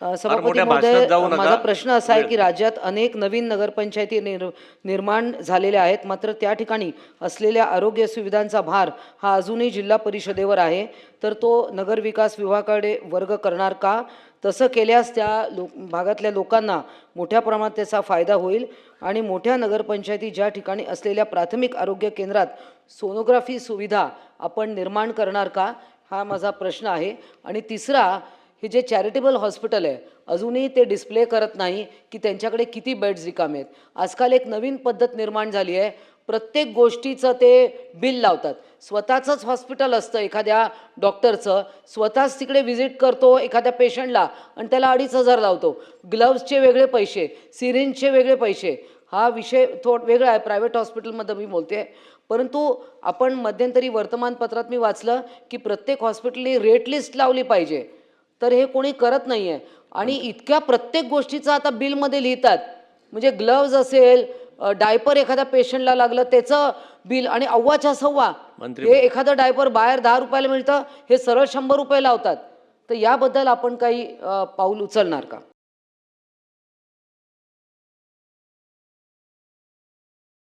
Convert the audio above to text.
सभापती महोदय, माझा प्रश्न असा आहे की राज्यात अनेक नवीन नगरपंचायती निर्माण झालेल्या आहेत, मात्र त्या ठिकाणी असलेल्या आरोग्य सुविधांचा भार हा अजूनही जिल्हा परिषदेवर आहे. तर तो नगरविकास विभागाकडे वर्ग करणार का? तसं केल्यास त्या भागातल्या लोकांना मोठ्या प्रमाणात त्याचा फायदा होईल आणि मोठ्या नगरपंचायती ज्या ठिकाणी असलेल्या प्राथमिक आरोग्य केंद्रात सोनोग्राफी सुविधा आपण निर्माण करणार का? हा माझा प्रश्न आहे. आणि तिसरा, हे जे चॅरिटेबल हॉस्पिटल आहे अजूनही ते डिस्प्ले करत नाही की त्यांच्याकडे किती बेड्स रिकामे आहेत. आजकाल एक नवीन पद्धत निर्माण झाली आहे, प्रत्येक गोष्टीचं ते बिल लावतात. स्वतःचंच हॉस्पिटल असतं एखाद्या डॉक्टरचं, स्वतःच तिकडे व्हिजिट करतो एखाद्या पेशंटला आणि त्याला 2,500 लावतो. ग्लव्सचे वेगळे पैसे, सिरिंजचे वेगळे पैसे. हा विषय वेगळा आहे, प्रायव्हेट हॉस्पिटलमध्ये मी बोलते. परंतु आपण मध्यंतरी वर्तमानपत्रात मी वाचलं की प्रत्येक हॉस्पिटलने रेट लिस्ट लावली पाहिजे, तर हे कोणी करत नाही आहे. आणि इतक्या प्रत्येक गोष्टीचं आता बिलमध्ये लिहितात, म्हणजे ग्लव्ज असेल, डायपर एखाद्या पेशंटला लागलं त्याचं बिल, आणि अव्वाच्या सव्वा. हे एखादं डायपर बाहेर 10 रुपयाला मिळतं, हे सरळ 100 रुपये लावतात. तर याबद्दल आपण काही पाऊल उचलणार का?